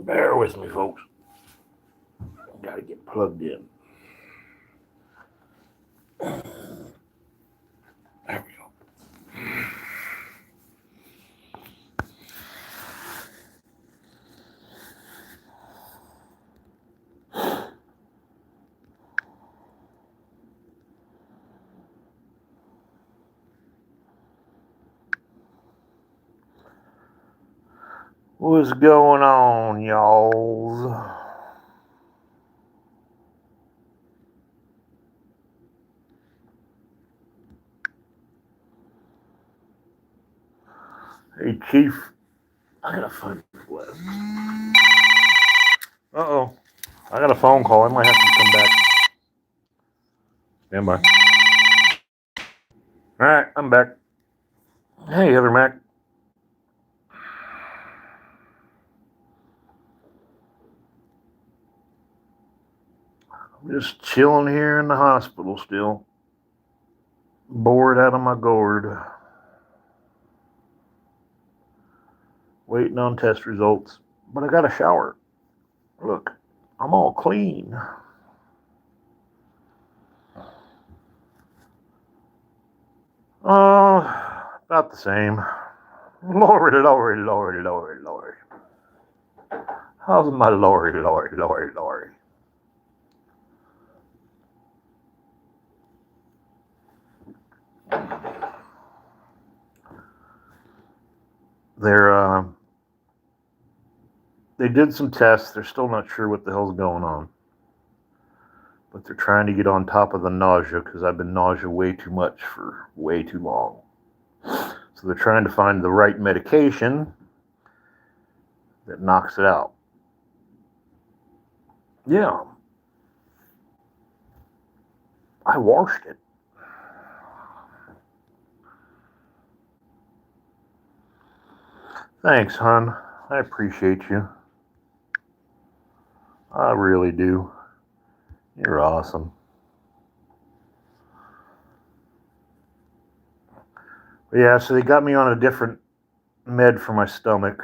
Bear with me, folks. Gotta get plugged in. There we go. What's going on, y'all? Hey, Chief. I gotta find Wes. Uh-oh. I got a phone call. I might have to come back. Stand by. Alright, I'm back. Hey, Heather Mac. I'm just chilling here in the hospital still. Bored out of my gourd. Waiting on test results. But I got a shower. Look, I'm all clean. About the same. Lord. How's my Lord? They did some tests. They're still not sure what the hell's going on. But they're trying to get on top of the nausea because I've been nausea way too much for way too long. So they're trying to find the right medication that knocks it out. Yeah. I washed it. Thanks, hon. I appreciate you. I really do. You're awesome. But yeah, so they got me on a different med for my stomach.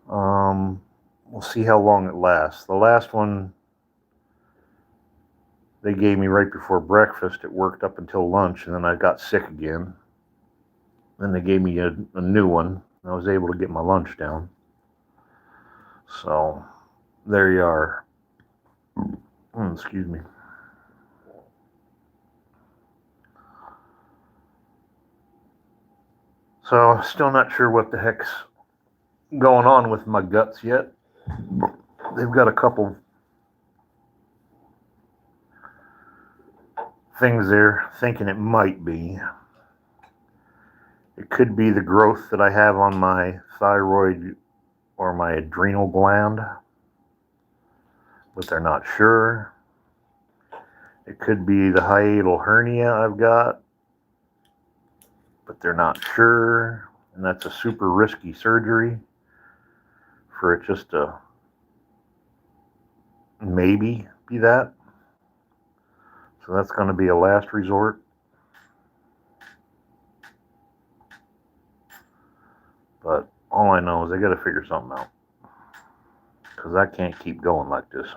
We'll see how long it lasts. The last one they gave me right before breakfast. It worked up until lunch, and then I got sick again. Then they gave me a new one. I was able to get my lunch down. So, there you are. Excuse me. So, still not sure what the heck's going on with my guts yet. They've got a couple things they're thinking it might be. It could be the growth that I have on my thyroid or my adrenal gland, but they're not sure. It could be the hiatal hernia I've got, but they're not sure. And that's a super risky surgery for it just to maybe be that. So that's going to be a last resort. But all I know is they got to figure something out, because I can't keep going like this.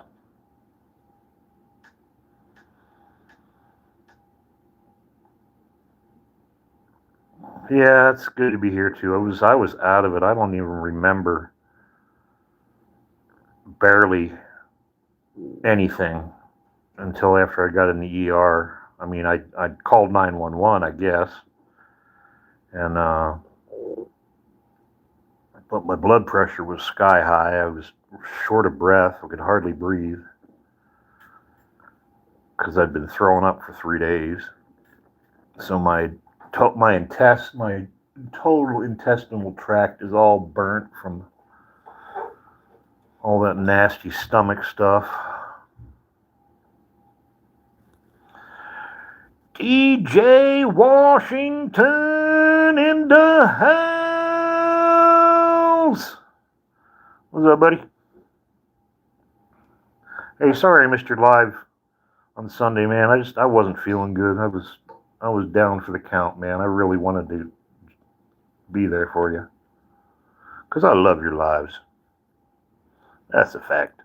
Yeah, it's good to be here too. I was out of it. I don't even remember barely anything until after I got in the ER. I mean, I called 911, I guess, and but my blood pressure was sky high. I was short of breath. I could hardly breathe because I'd been throwing up for 3 days. So my total intestinal tract is all burnt from all that nasty stomach stuff. DJ Washington in the house. What's up, buddy? Hey, sorry I missed your live on Sunday, man. I wasn't feeling good. I was down for the count, man. I really wanted to be there for you, because I love your lives. That's a fact.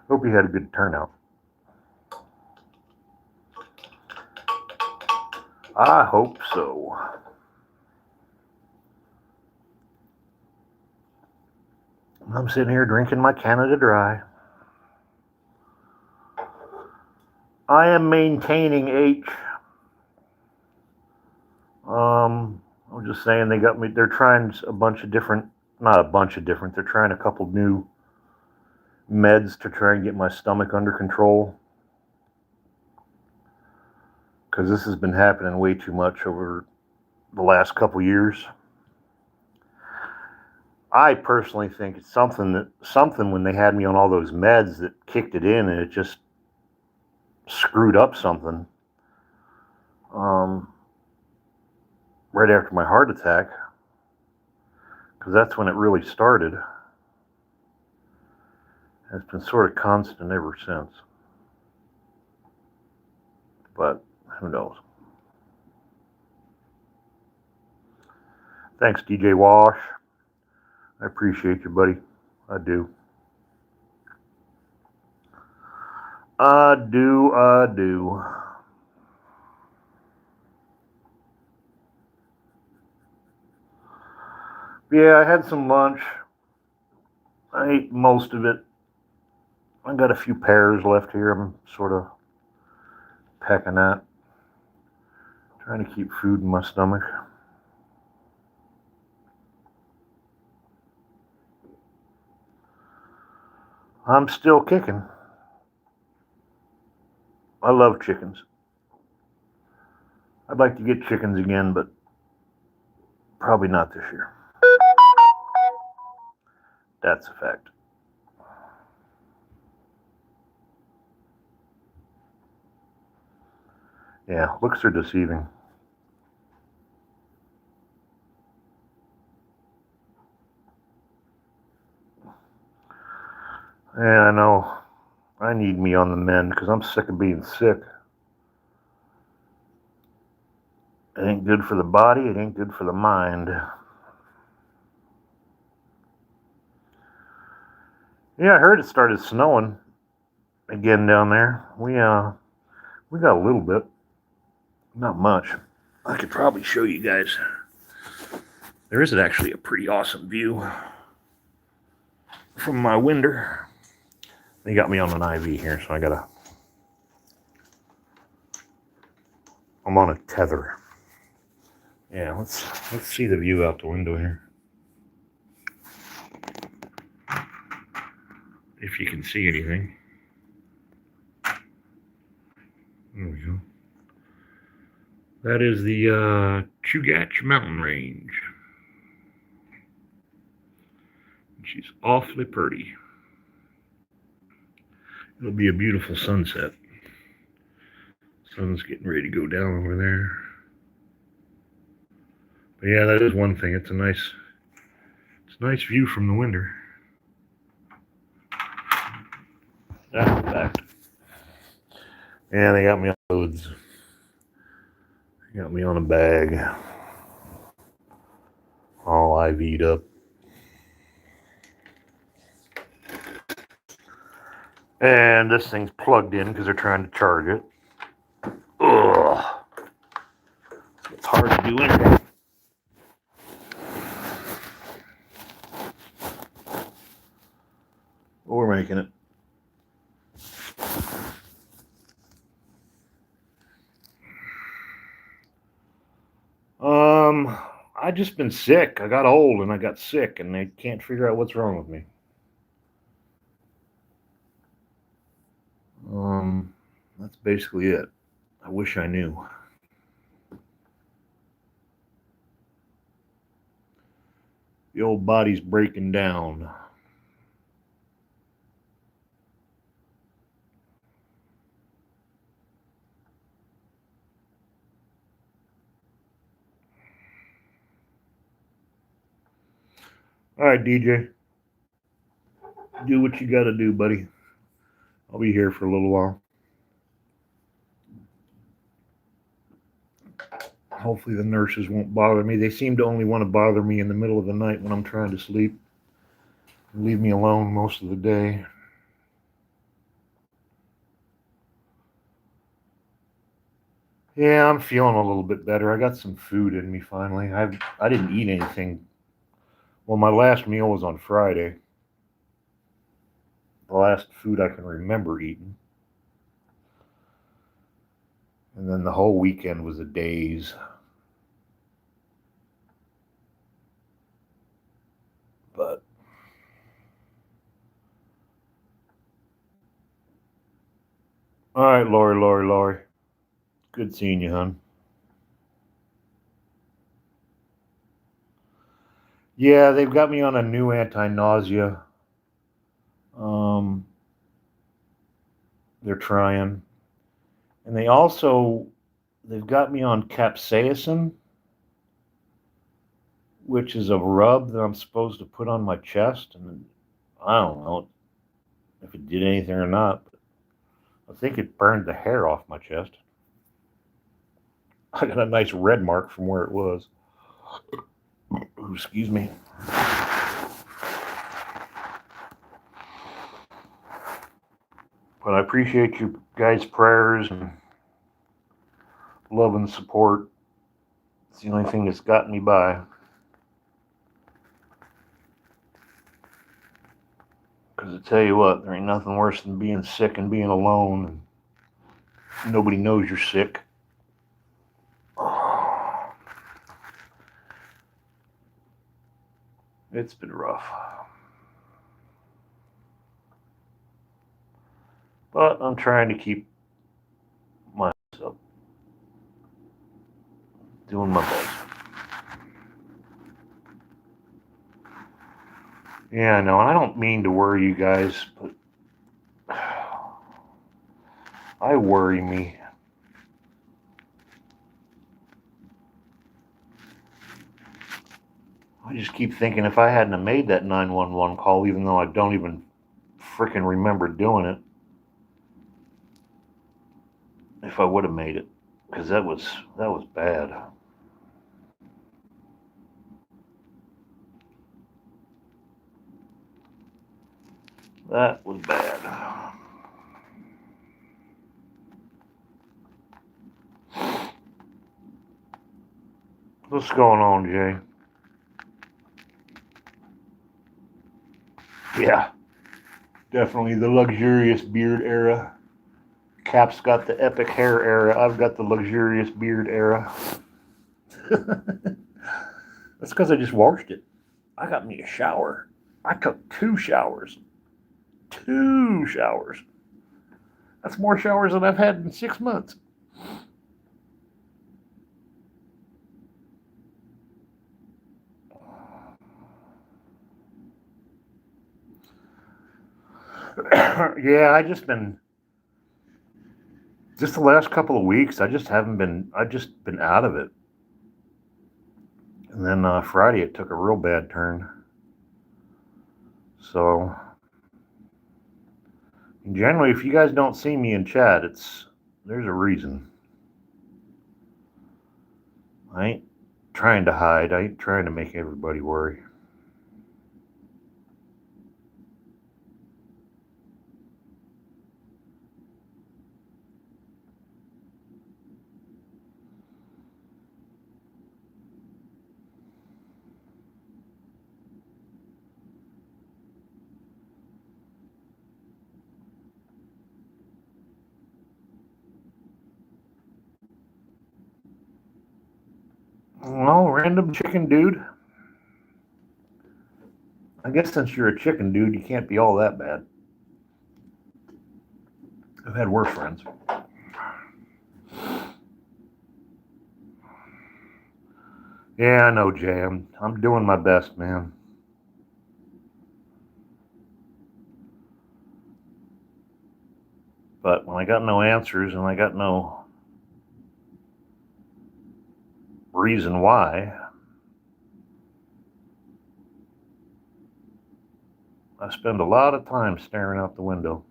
Hope you had a good turnout. I hope so. I'm sitting here drinking my Canada Dry. I am maintaining H. I'm just saying they got me. They're trying a bunch of different, not a bunch of different. They're trying a couple new meds to try and get my stomach under control. Because this has been happening way too much over the last couple years. I personally think it's something when they had me on all those meds that kicked it in and it just screwed up something. Right after my heart attack, because that's when it really started. It's been sort of constant ever since. But who knows? Thanks, DJ Wash. I appreciate you, buddy. I do. I do. Yeah, I had some lunch. I ate most of it. I got a few pears left here. I'm sort of pecking at. Trying to keep food in my stomach. I'm still kicking. I love chickens. I'd like to get chickens again, but probably not this year. That's a fact. Yeah, looks are deceiving. Yeah, I know. I need me on the mend because I'm sick of being sick. It ain't good for the body. It ain't good for the mind. Yeah, I heard it started snowing again down there. We got a little bit, not much. I could probably show you guys. There is actually a pretty awesome view from my window. They got me on an IV here, so I'm on a tether. Yeah, let's see the view out the window here. If you can see anything. There we go. That is the Chugach Mountain Range. She's awfully pretty. It'll be a beautiful sunset. Sun's getting ready to go down over there. But yeah, that is one thing. It's a nice view from the window. That's a fact. Yeah, they got me on loads. They got me on a bag. All IV'd up. And this thing's plugged in because they're trying to charge it. Ugh. It's hard to do anything. But we're making it. I just been sick. I got old and I got sick and they can't figure out what's wrong with me. That's basically it. I wish I knew. The old body's breaking down. All right, DJ. Do what you got to do, buddy. I'll be here for a little while. Hopefully the nurses won't bother me. They seem to only want to bother me in the middle of the night when I'm trying to sleep. Leave me alone most of the day. Yeah, I'm feeling a little bit better. I got some food in me finally. I didn't eat anything. Well, my last meal was on Friday. The last food I can remember eating. And then the whole weekend was a daze. But all right, Lori. Good seeing you, hon. Yeah, they've got me on a new anti-nausea. Um, they're trying, and they've got me on capsaicin, which is a rub that I'm supposed to put on my chest, and I don't know if it did anything or not. But I think it burned the hair off my chest. I got a nice red mark from where it was. Ooh, excuse me. But I appreciate you guys' prayers and love and support. It's the only thing that's gotten me by. Because I tell you what, there ain't nothing worse than being sick and being alone and nobody knows you're sick. It's been rough. But I'm trying to keep myself doing my best. Yeah, I know, and I don't mean to worry you guys, but I worry me. I just keep thinking if I hadn't have made that 911 call, even though I don't even freaking remember doing it, if I would have made it, because that was bad. That was bad. What's going on, Jay? Yeah, definitely the luxurious beard era. Cap's got the epic hair era. I've got the luxurious beard era. That's because I just washed it. I got me a shower. I took 2 showers. 2 showers. That's more showers than I've had in 6 months. Yeah, just the last couple of weeks. I've just been out of it. And then Friday it took a real bad turn. So generally, if you guys don't see me in chat, there's a reason. I ain't trying to hide. I ain't trying to make everybody worry. Well, random chicken dude. I guess since you're a chicken dude, you can't be all that bad. I've had worse friends. Yeah, I know, Jay. I'm doing my best, man. But when I got no answers and I got no reason why, I spend a lot of time staring out the window.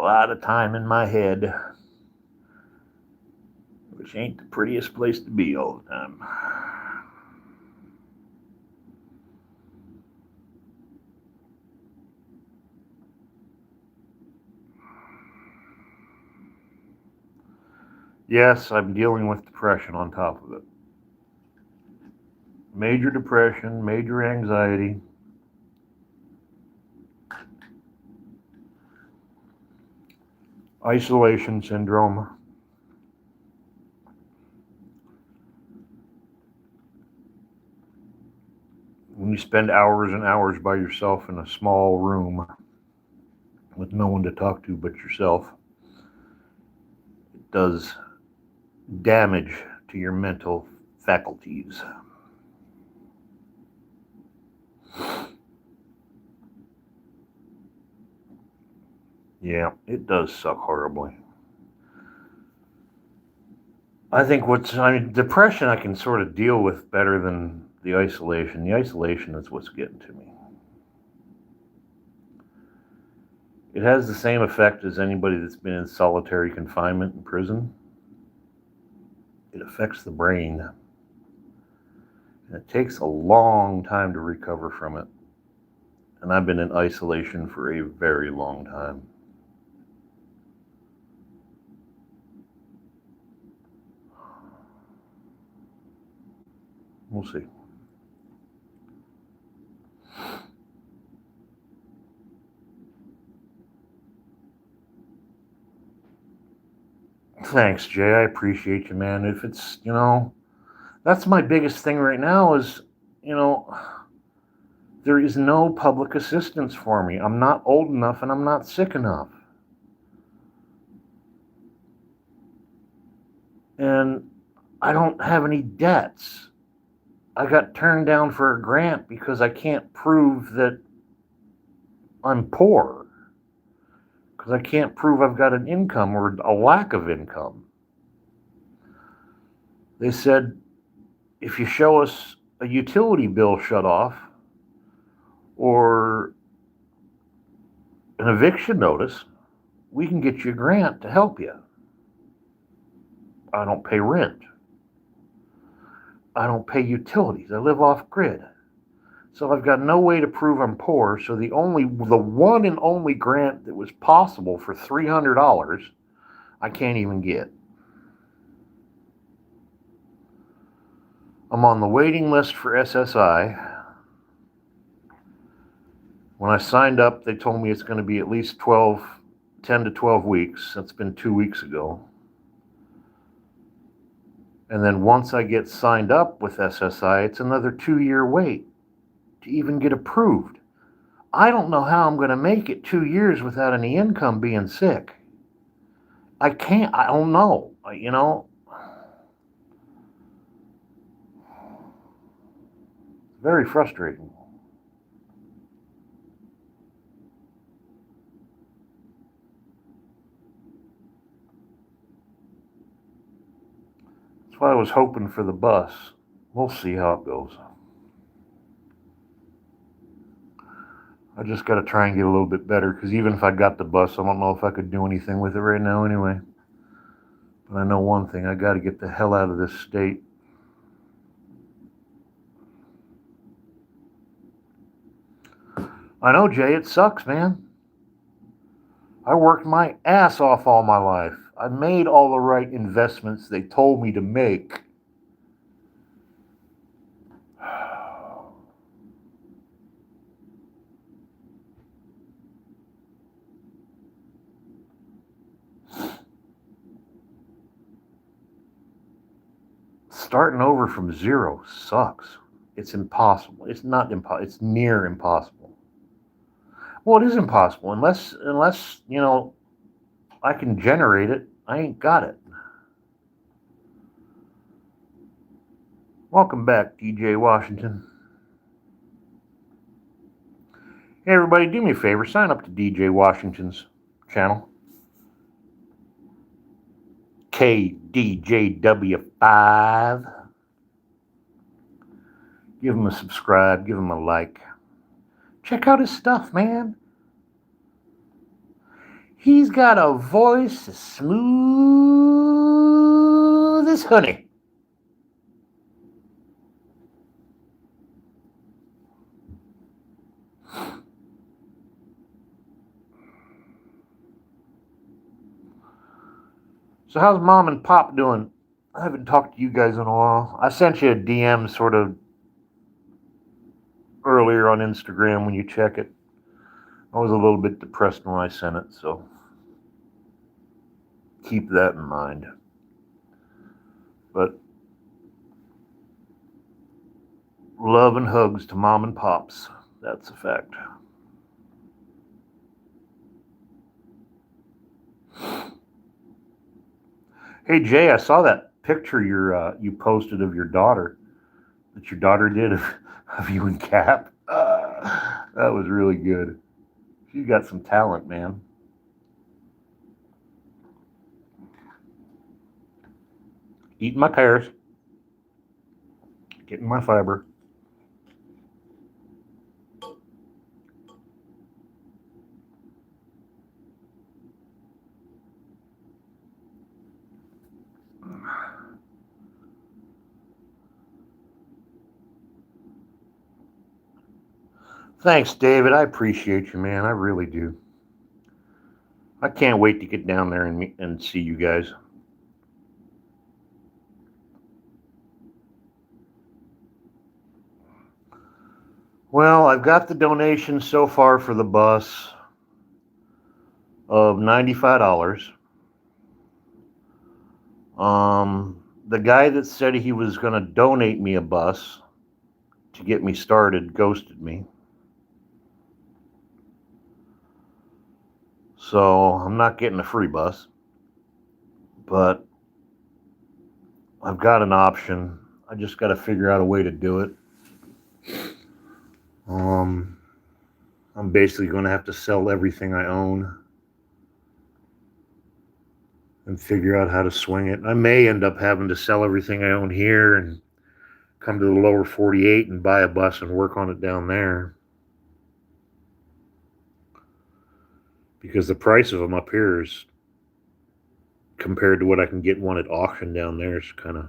lot of time in my head, which ain't the prettiest place to be all the time. Yes, I'm dealing with depression on top of it. Major depression, major anxiety. Isolation syndrome. When you spend hours and hours by yourself in a small room with no one to talk to but yourself, it does damage to your mental faculties. Yeah, it does suck horribly. I think depression I can sort of deal with better than the isolation. The isolation is what's getting to me. It has the same effect as anybody that's been in solitary confinement in prison. It affects the brain. And it takes a long time to recover from it. And I've been in isolation for a very long time. We'll see. Thanks, Jay. I appreciate you, man. If it's, that's my biggest thing right now is, there is no public assistance for me. I'm not old enough and I'm not sick enough. And I don't have any debts. I got turned down for a grant because I can't prove that I'm poor. Because I can't prove I've got an income or a lack of income. They said, if you show us a utility bill shut off or an eviction notice, we can get you a grant to help you. I don't pay rent. I don't pay utilities. I live off grid. So I've got no way to prove I'm poor. So the one and only grant that was possible for $300, I can't even get. I'm on the waiting list for SSI. When I signed up, they told me it's going to be at least 10 to 12 weeks. That's been 2 weeks ago. And then once I get signed up with SSI, it's another 2-year wait to even get approved. I don't know how I'm going to make it 2 years without any income being sick. I don't know, Very frustrating. That's why I was hoping for the bus. We'll see how it goes. I just got to try and get a little bit better, because even if I got the bus, I don't know if I could do anything with it right now anyway. But I know one thing, I got to get the hell out of this state. I know, Jay, it sucks, man. I worked my ass off all my life. I made all the right investments they told me to make. Starting over from zero sucks. It's impossible. It's not impossible. It's near impossible. Well, it is impossible unless I can generate it. I ain't got it. Welcome back, DJ Washington. Hey, everybody, do me a favor. Sign up to DJ Washington's channel. KDJW5. Give him a subscribe. Give him a like. Check out his stuff, man. He's got a voice as smooth as honey. So how's Mom and Pop doing? I haven't talked to you guys in a while. I sent you a DM sort of earlier on Instagram when you check it. I was a little bit depressed when I sent it, so keep that in mind. But love and hugs to Mom and Pops. That's a fact. Hey Jay, I saw that picture you posted of your daughter that your daughter did of you and Cap. That was really good. She's got some talent, man. Eating my pears, getting my fiber. Thanks, David. I appreciate you, man. I really do. I can't wait to get down there and see you guys. Well, I've got the donation so far for the bus of $95. The guy that said he was going to donate me a bus to get me started ghosted me. So I'm not getting a free bus, but I've got an option. I just got to figure out a way to do it. I'm basically going to have to sell everything I own and figure out how to swing it. I may end up having to sell everything I own here and come to the lower 48 and buy a bus and work on it down there. Because the price of them up here is, compared to what I can get one at auction down there, is kind of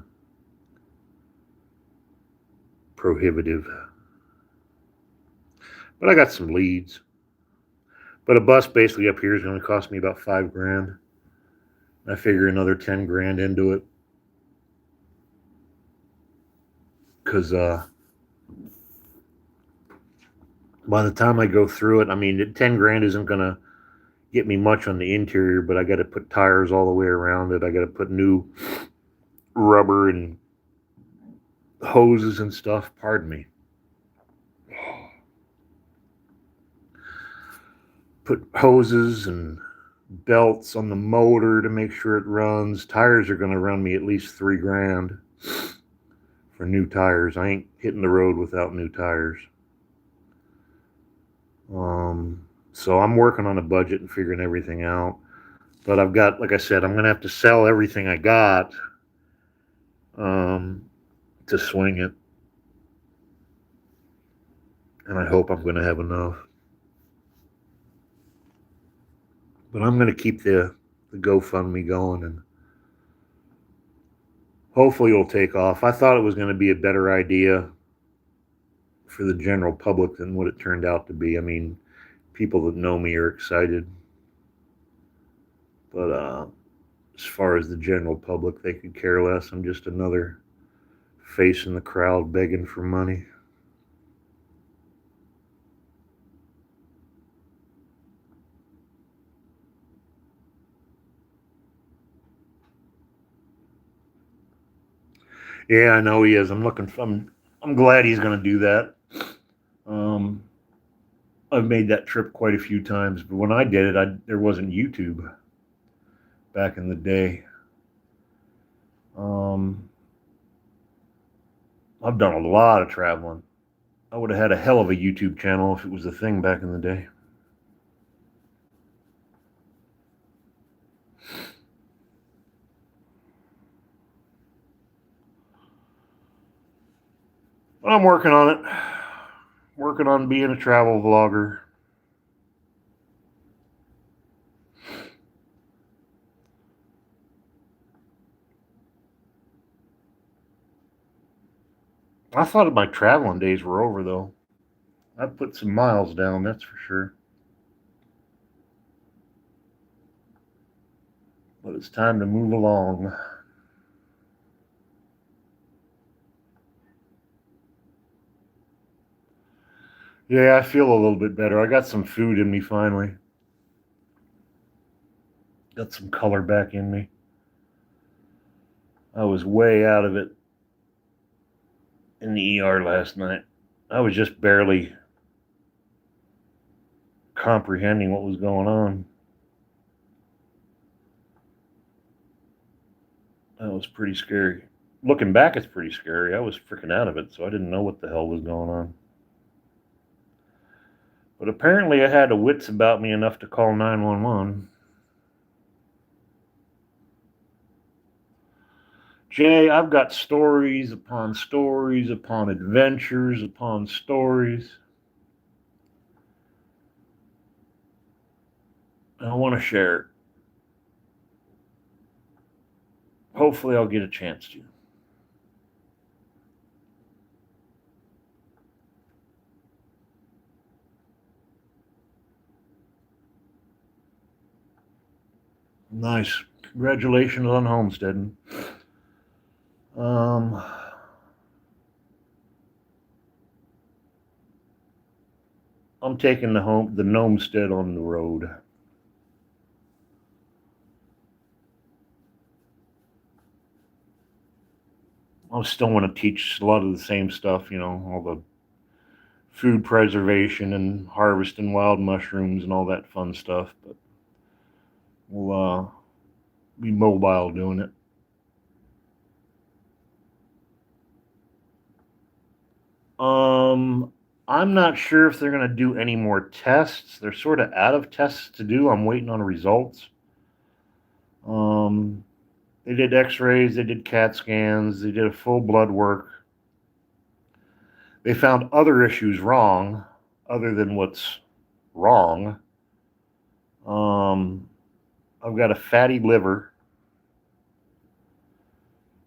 prohibitive. But I got some leads. But a bus basically up here is going to cost me about $5,000. I figure another $10,000 into it. Because by the time I go through it, I mean, $10,000 isn't going to get me much on the interior, but I got to put tires all the way around it. I got to put new rubber and hoses and stuff. Pardon me. Put hoses and belts on the motor to make sure it runs. Tires are going to run me at least $3,000 for new tires. I ain't hitting the road without new tires. So I'm working on a budget and figuring everything out. But I've got, like I said, I'm going to have to sell everything I got to swing it. And I hope I'm going to have enough. But I'm going to keep the GoFundMe going, and hopefully it'll take off. I thought it was going to be a better idea for the general public than what it turned out to be. I mean, people that know me are excited. But as far as the general public, they could care less. I'm just another face in the crowd begging for money. Yeah, I know he is. I'm glad he's going to do that. I've made that trip quite a few times, but when I did it, there wasn't YouTube back in the day. I've done a lot of traveling. I would have had a hell of a YouTube channel if it was a thing back in the day. But I'm working on it. Working on being a travel vlogger. I thought my traveling days were over, though. I put some miles down, that's for sure. But it's time to move along. Yeah, I feel a little bit better. I got some food in me finally. Got some color back in me. I was way out of it in the ER last night. I was just barely comprehending what was going on. That was pretty scary. Looking back, it's pretty scary. I was freaking out of it, so I didn't know what the hell was going on. But apparently, I had the wits about me enough to call 911. Jay, I've got stories upon adventures upon stories. I want to share it. Hopefully, I'll get a chance to. Nice. Congratulations on homesteading. Um, I'm taking the Gnomestead on the road. I still want to teach a lot of the same stuff, all the food preservation and harvesting wild mushrooms and all that fun stuff, but we'll be mobile doing it. I'm not sure if they're going to do any more tests. They're sort of out of tests to do. I'm waiting on results. They did x-rays, they did CAT scans, they did a full blood work. They found other issues wrong, other than what's wrong. I've got a fatty liver,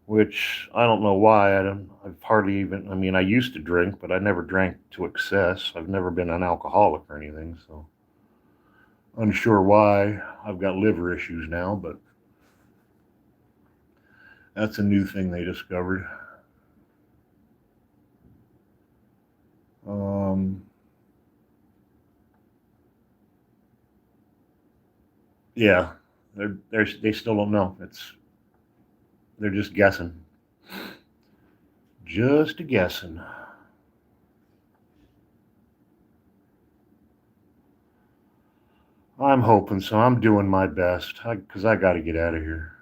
which I don't know why. I've hardly even, I used to drink, but I never drank to excess. I've never been an alcoholic or anything, so unsure why I've got liver issues now, but that's a new thing they discovered. Yeah, they still don't know. They're just guessing. Just a guessing. I'm hoping so. I'm doing my best because I got to get out of here.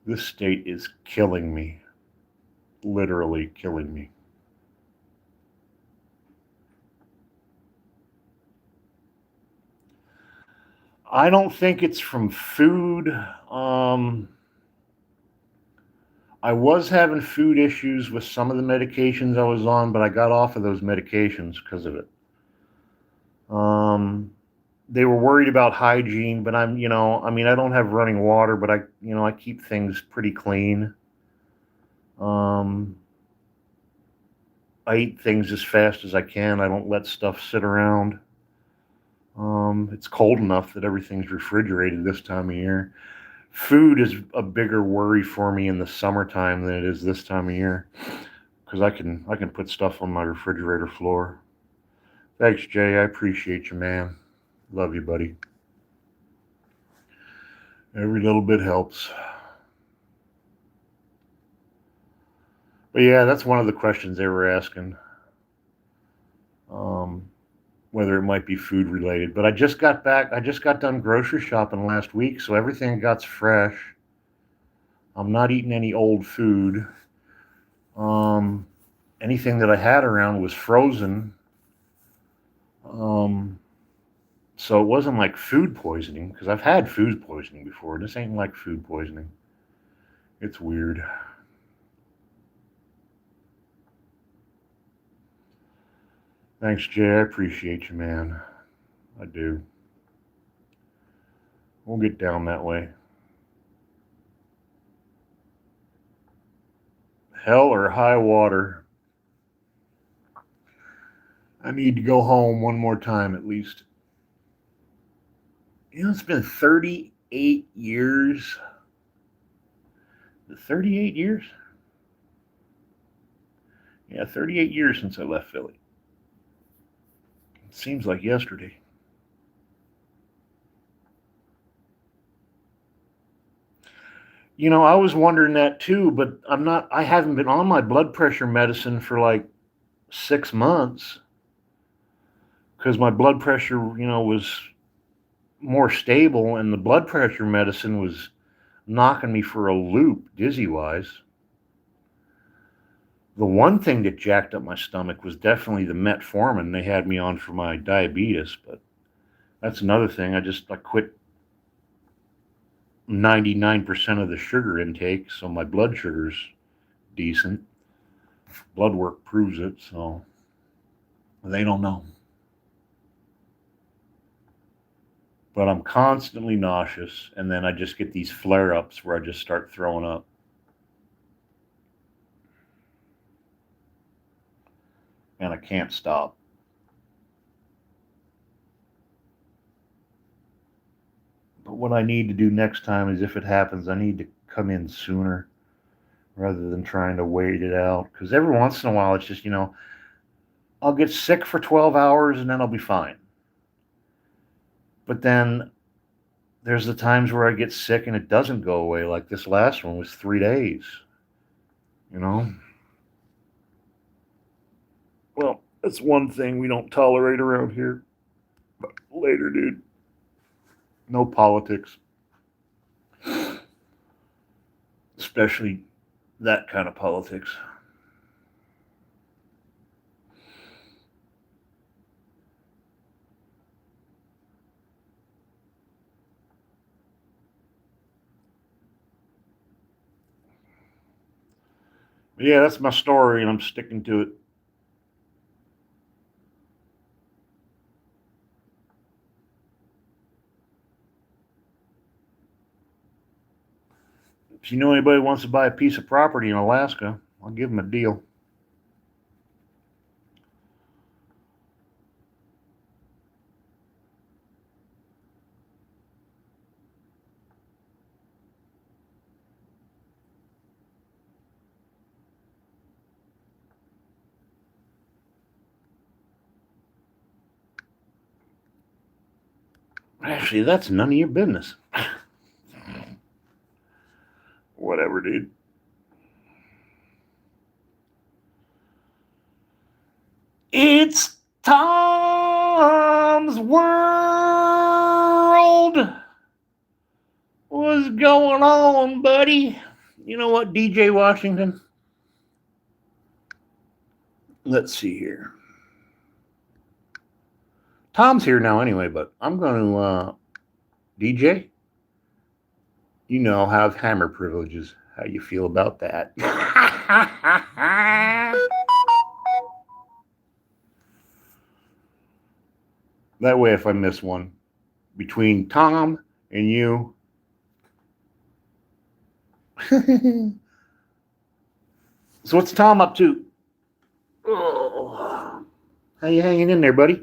This state is killing me. Literally killing me. I don't think it's from food. I was having food issues with some of the medications I was on, but I got off of those medications because of it. They were worried about hygiene, but I don't have running water, but I keep things pretty clean. I eat things as fast as I can. I don't let stuff sit around. It's cold enough that everything's refrigerated this time of year. Food is a bigger worry for me in the summertime than it is this time of year because I can put stuff on my refrigerator floor. Thanks, Jay. I appreciate you, man. Love you, buddy. Every little bit helps. But yeah, that's one of the questions they were asking. Whether it might be food related. But I just got back. I just got done grocery shopping last week, so everything I got's fresh. I'm not eating any old food. Anything that I had around was frozen. So it wasn't like food poisoning, because I've had food poisoning before. This ain't like food poisoning. It's weird. Thanks, Jay. I appreciate you, man. I do. We'll get down that way. Hell or high water. I need to go home one more time at least. You know, it's been 38 years. 38 years? Yeah, 38 years since I left Philly. It seems like yesterday. You know, I was wondering that too, but I haven't been on my blood pressure medicine for like 6 months because my blood pressure, was more stable and the blood pressure medicine was knocking me for a loop, dizzy wise. The one thing that jacked up my stomach was definitely the metformin they had me on for my diabetes, but that's another thing. I quit 99% of the sugar intake, so my blood sugar's decent. Blood work proves it, so they don't know. But I'm constantly nauseous, and then I just get these flare-ups where I just start throwing up. And I can't stop. But what I need to do next time is if it happens, I need to come in sooner rather than trying to wait it out. Because every once in a while, it's just, I'll get sick for 12 hours and then I'll be fine. But then there's the times where I get sick and it doesn't go away. Like this last one was 3 days. Well, that's one thing we don't tolerate around here. But later, dude. No politics. Especially that kind of politics. But yeah, that's my story, and I'm sticking to it. If you know anybody who wants to buy a piece of property in Alaska, I'll give them a deal. Actually, that's none of your business. Whatever, dude. It's Tom's World. What's going on, buddy? You know what, DJ Washington? Let's see here. Tom's here now anyway, but I'm going to, DJ, I'll have hammer privileges. How you feel about that? That way, if I miss one, between Tom and you. So what's Tom up to? Oh, how you hanging in there, buddy?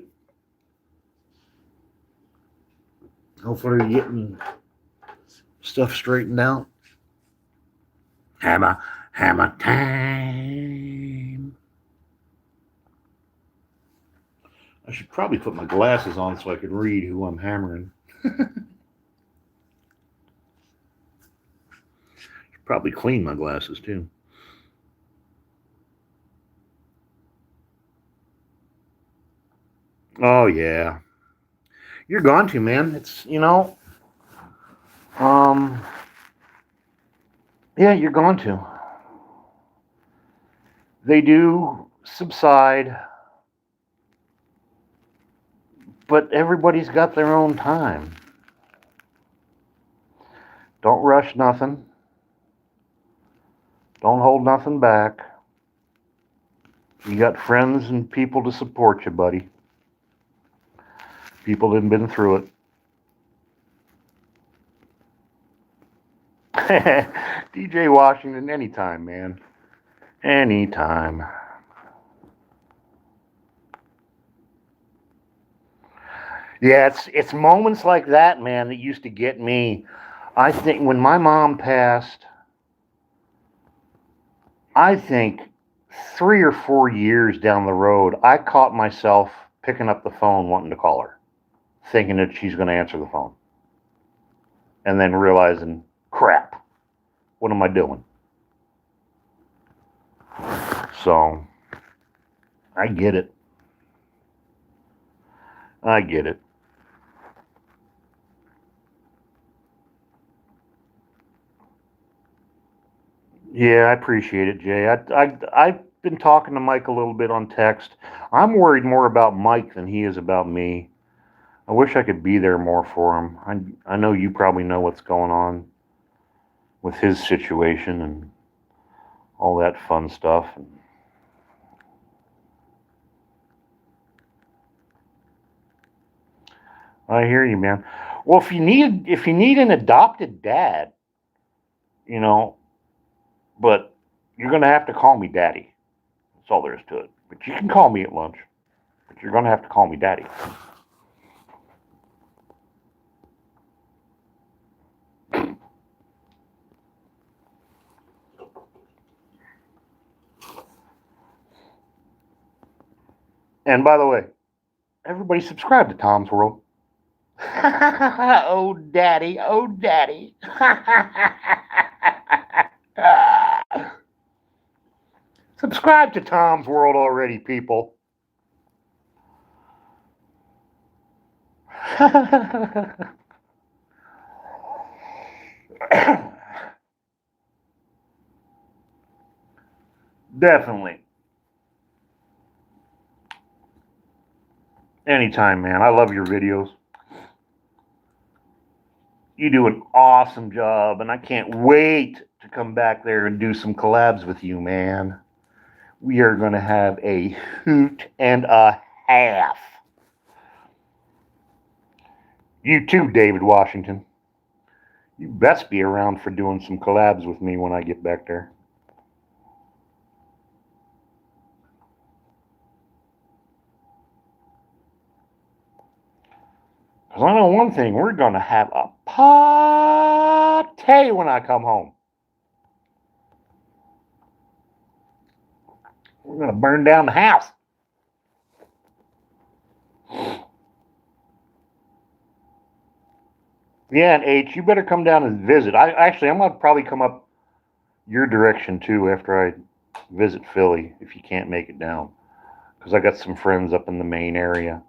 Hopefully you're getting stuff straightened out. Hammer time. I should probably put my glasses on so I can read who I'm hammering. Should probably clean my glasses too. Oh yeah. You're going to, man. It's, yeah, you're going to. They do subside, but everybody's got their own time. Don't rush nothing. Don't hold nothing back. You got friends and people to support you, buddy. People that have been through it. DJ Washington, anytime, man. Anytime. Yeah, it's moments like that, man, that used to get me. I think when my mom passed, I think 3 or 4 years down the road, I caught myself picking up the phone wanting to call her, thinking that she's going to answer the phone. And then realizing, crap, what am I doing? So, I get it. I get it. Yeah, I appreciate it, Jay. I've been talking to Mike a little bit on text. I'm worried more about Mike than he is about me. I wish I could be there more for him. I know you probably know what's going on with his situation and all that fun stuff. I hear you, man. Well, if you need an adopted dad, you know, but you're gonna have to call me daddy. That's all there is to it. But you can call me at lunch. But you're gonna have to call me daddy. And by the way, everybody subscribe to Tom's World. Oh, daddy. Oh, daddy. Subscribe to Tom's World already, people. Definitely. Anytime, man. I love your videos. You do an awesome job, and I can't wait to come back there and do some collabs with you, man. We are going to have a hoot and a half. You too, David Washington. You best be around for doing some collabs with me when I get back there. Because I know one thing, we're going to have a party when I come home. We're going to burn down the house. Yeah, and H, you better come down and visit. I'm going to probably come up your direction too after I visit Philly if you can't make it down. Because I got some friends up in the Maine area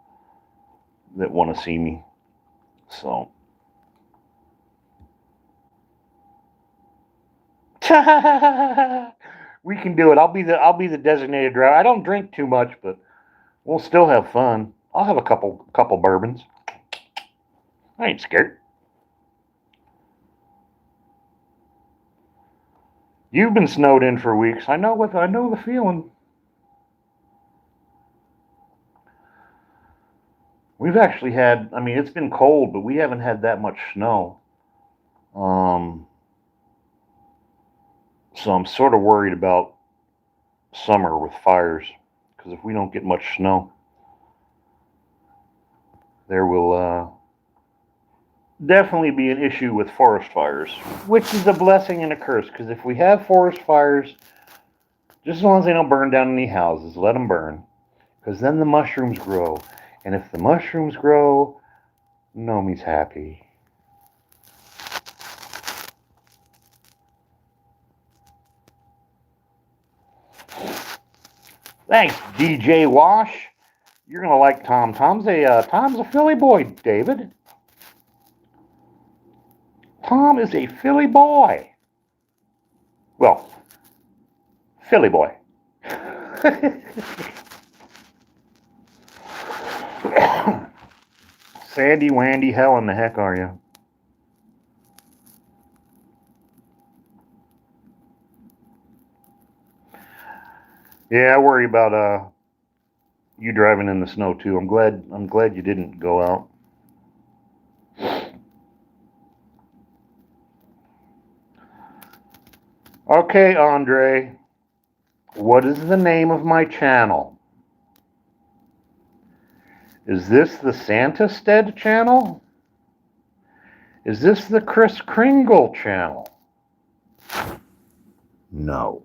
that want to see me. So. We can do it. I'll be the designated driver. I don't drink too much, but we'll still have fun. I'll have a couple bourbons. I ain't scared. You've been snowed in for weeks. I know the feeling. We've actually had, I mean, it's been cold, but we haven't had that much snow. So I'm sort of worried about summer with fires, because if we don't get much snow, there will definitely be an issue with forest fires, which is a blessing and a curse, because if we have forest fires, just as long as they don't burn down any houses, let them burn, because then the mushrooms grow, and if the mushrooms grow, Gnomie's happy. Thanks, DJ Wash. You're gonna like Tom. Tom's a Philly boy, David. Tom is a Philly boy. Well, Philly boy. Sandy Wandy, how in the heck are you? Yeah, I worry about you driving in the snow too. I'm glad you didn't go out. Okay, Andre. What is the name of my channel? Is this the Santa Stead channel? Is this the Kris Kringle channel? No.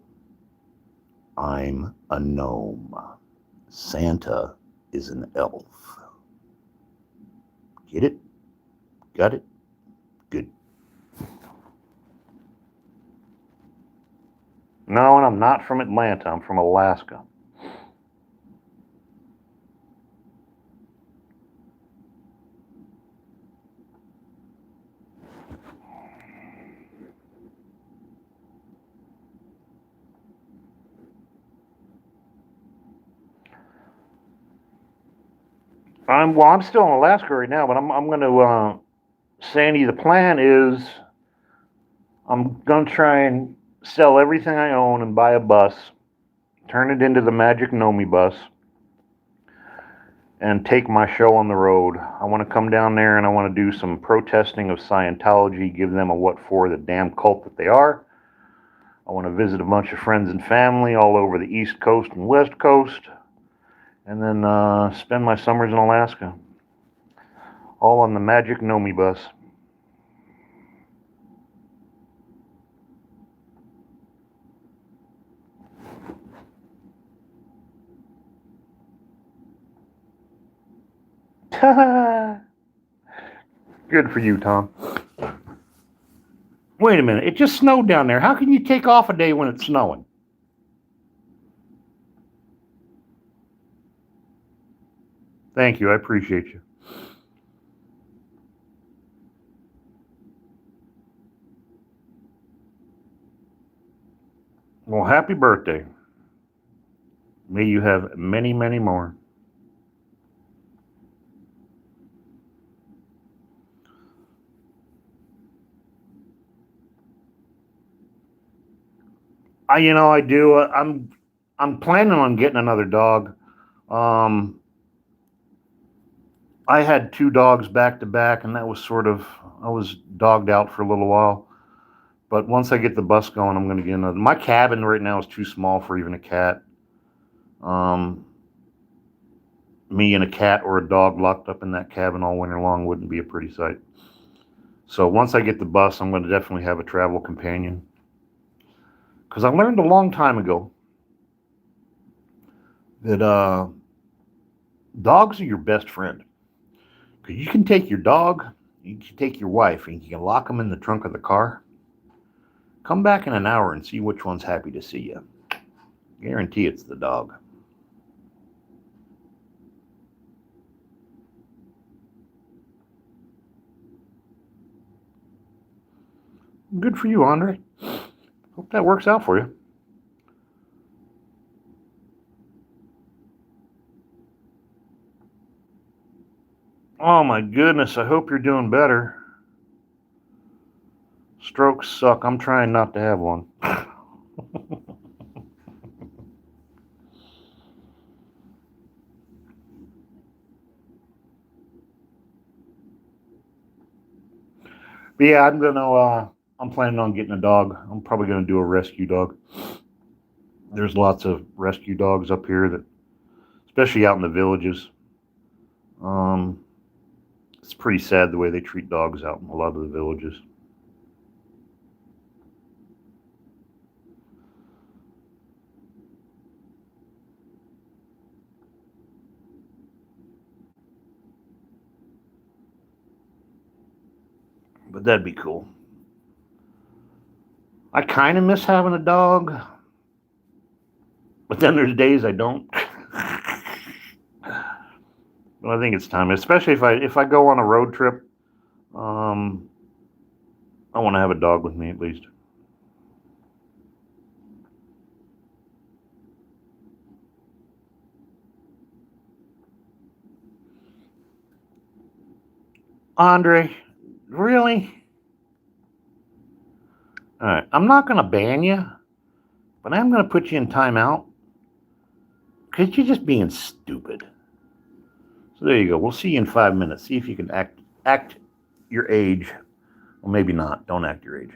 I'm a gnome. Santa is an elf. Get it? Got it? Good. No, and I'm not from Atlanta. I'm from Alaska. I'm still in Alaska right now, but I'm going to, Sandy, the plan is I'm going to try and sell everything I own and buy a bus, turn it into the Magic Gnomie bus, and take my show on the road. I want to come down there and I want to do some protesting of Scientology, give them a what for, the damn cult that they are. I want to visit a bunch of friends and family all over the East Coast and West Coast, and then spend my summers in Alaska, all on the Magic Gnomie bus. Good for you, Tom. Wait a minute, it just snowed down there. How can you take off a day when it's snowing? Thank you, I appreciate you. Well, happy birthday. May you have many, many more. I do. I'm planning on getting another dog. I had 2 dogs back to back, and that was I was dogged out for a little while. But once I get the bus going, I'm going to get another. My cabin right now is too small for even a cat. Me and a cat or a dog locked up in that cabin all winter long wouldn't be a pretty sight. So once I get the bus, I'm going to definitely have a travel companion. Because I learned a long time ago that dogs are your best friend. Because you can take your dog, you can take your wife, and you can lock them in the trunk of the car. Come back in an hour and see which one's happy to see you. Guarantee it's the dog. Good for you, Andre. Hope that works out for you. Oh my goodness, I hope you're doing better. Strokes suck. I'm trying not to have one. But yeah, I'm planning on getting a dog. I'm probably gonna do a rescue dog. There's lots of rescue dogs up here that, especially out in the villages. It's pretty sad the way they treat dogs out in a lot of the villages. But that'd be cool. I kind of miss having a dog, but then there's days I don't. But I think it's time, especially if I go on a road trip. I want to have a dog with me at least. Andre, really? All right, I'm not going to ban you, but I'm going to put you in timeout because you're just being stupid. So there you go. We'll see you in 5 minutes. See if you can act your age. Well, maybe not. Don't act your age.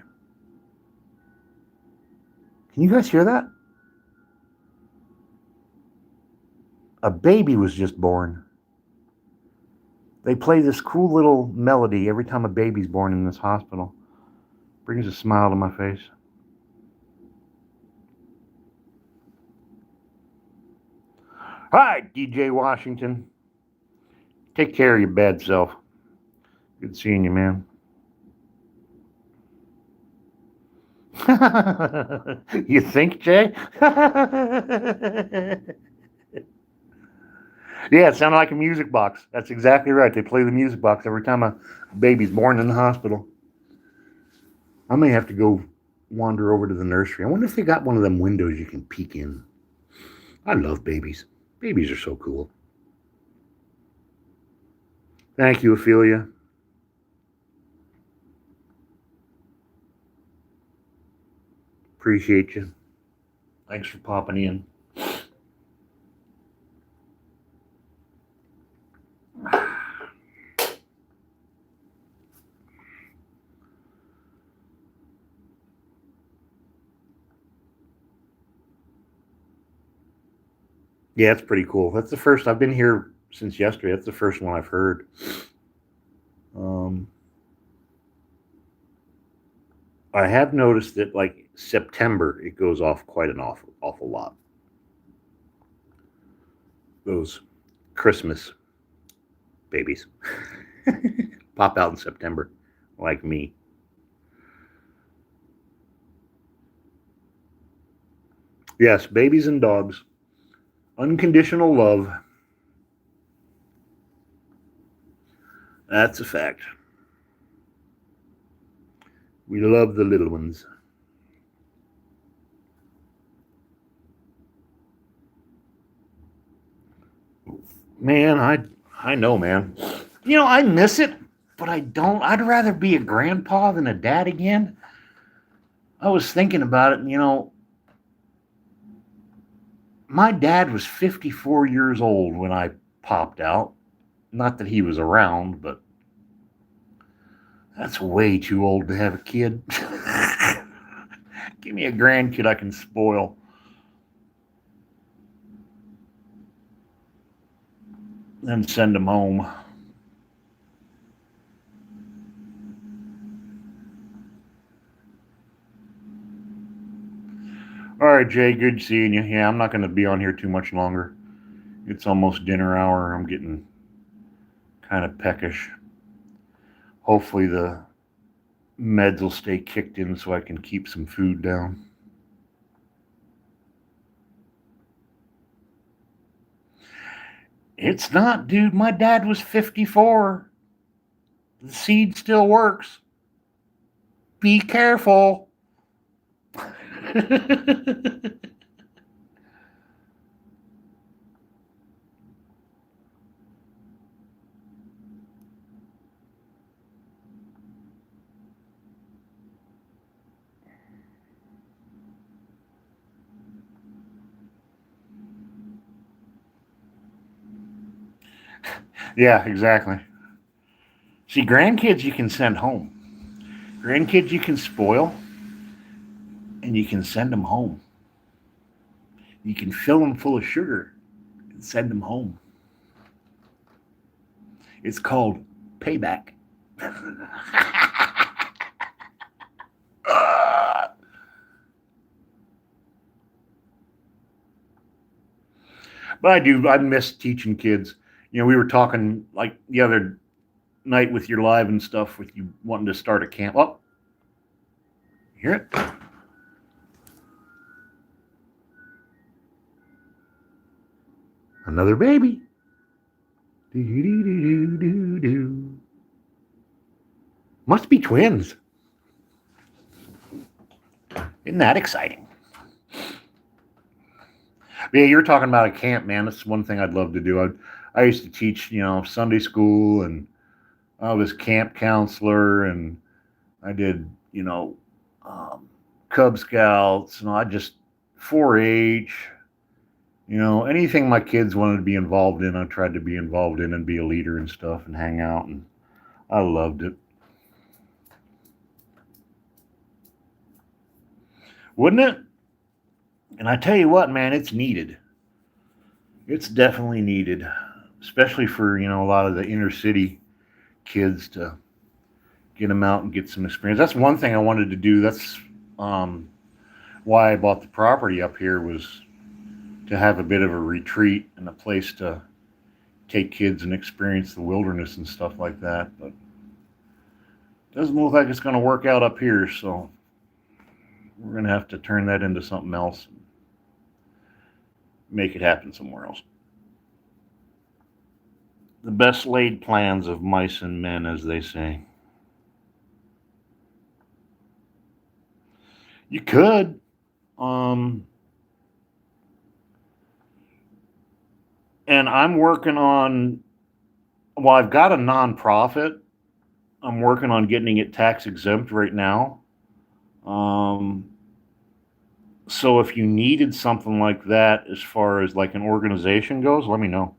Can you guys hear that? a baby was just born. They play this cool little melody every time a baby's born in this hospital. Brings a smile to my face. Hi, DJ Washington. Take care of your bad self. Good seeing you, man. You think, Jay? Yeah, it sounded like a music box. That's exactly right. They play the music box every time a baby's born in the hospital. I may have to go wander over to the nursery. I wonder if they got one of them windows you can peek in. I love babies. Babies are so cool. Thank you, Ophelia. Appreciate you. Thanks for popping in. Yeah, it's pretty cool. That's the first. I've been here since yesterday. That's the first one I've heard. I have noticed that, like September, it goes off quite an awful lot. Those Christmas babies pop out in September, like me. Yes, babies and dogs. Unconditional love. That's a fact. We love the little ones. Man, I know, man. You know, I miss it, but I don't. I'd rather be a grandpa than a dad again. I was thinking about it, and my dad was 54 years old when I popped out. Not that he was around, but that's way too old to have a kid. Give me a grandkid I can spoil. Then send him home. All right, Jay, good seeing you. Yeah, I'm not going to be on here too much longer. It's almost dinner hour. I'm getting kind of peckish. Hopefully the meds will stay kicked in so I can keep some food down. It's not, dude. My dad was 54. The seed still works. Be careful. Yeah, exactly. See, grandkids you can send home. Grandkids you can spoil, and you can send them home. You can fill them full of sugar and send them home. It's called payback. But I miss teaching kids. We were talking like the other night with your live and stuff with you wanting to start a camp. Oh, hear it? Another baby. Do-do-do-do-do-do. Must be twins. Isn't that exciting? Yeah, you're talking about a camp, man. That's one thing I'd love to do. I used to teach, Sunday school, and I was camp counselor, and I did, Cub Scouts, and I just 4-H, anything my kids wanted to be involved in, I tried to be involved in and be a leader and stuff and hang out, and I loved it. Wouldn't it? And I tell you what, man, it's needed. It's definitely needed, especially for, a lot of the inner city kids to get them out and get some experience. That's one thing I wanted to do. That's um, why I bought the property up here, was to have a bit of a retreat and a place to take kids and experience the wilderness and stuff like that. But it doesn't look like it's going to work out up here, so we're going to have to turn that into something else and make it happen somewhere else. The best laid plans of mice and men, as they say. You could. Um, and I'm working on, well, I've got a nonprofit. I'm working on getting it tax exempt right now. Um, so if you needed something like that as far as like an organization goes, let me know.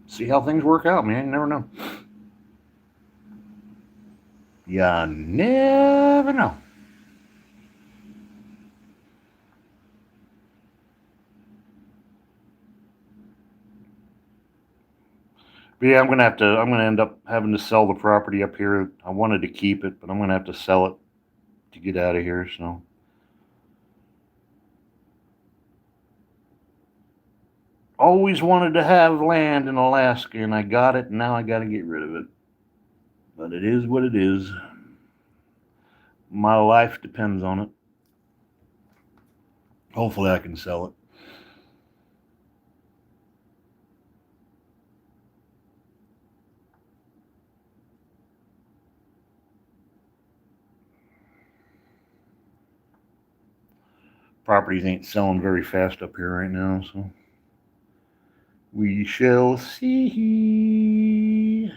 See how things work out, man. You never know. You never know. But yeah, I'm gonna end up having to sell the property up here. I wanted to keep it, but I'm gonna have to sell it to get out of here. So always wanted to have land in Alaska, and I got it, and now I got to get rid of it. But it is what it is. My life depends on it. Hopefully, I can sell it. Properties ain't selling very fast up here right now, so we shall see.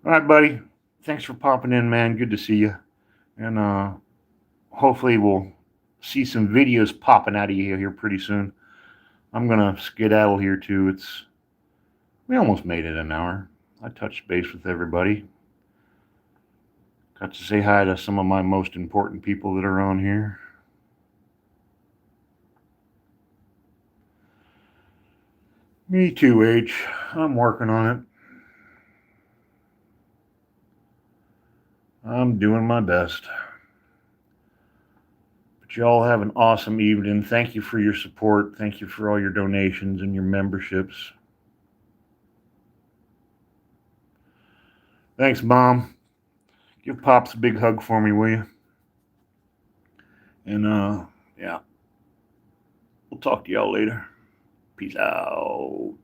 All right, buddy. Thanks for popping in, man. Good to see you. And hopefully we'll see some videos popping out of you here pretty soon. I'm gonna skedaddle here too. We almost made it an hour. I touched base with everybody. Got to say hi to some of my most important people that are on here. Me too, H. I'm working on it. I'm doing my best. But y'all have an awesome evening. Thank you for your support. Thank you for all your donations and your memberships. Thanks, Mom. Give Pops a big hug for me, will you? And yeah, we'll talk to y'all later. Peace out.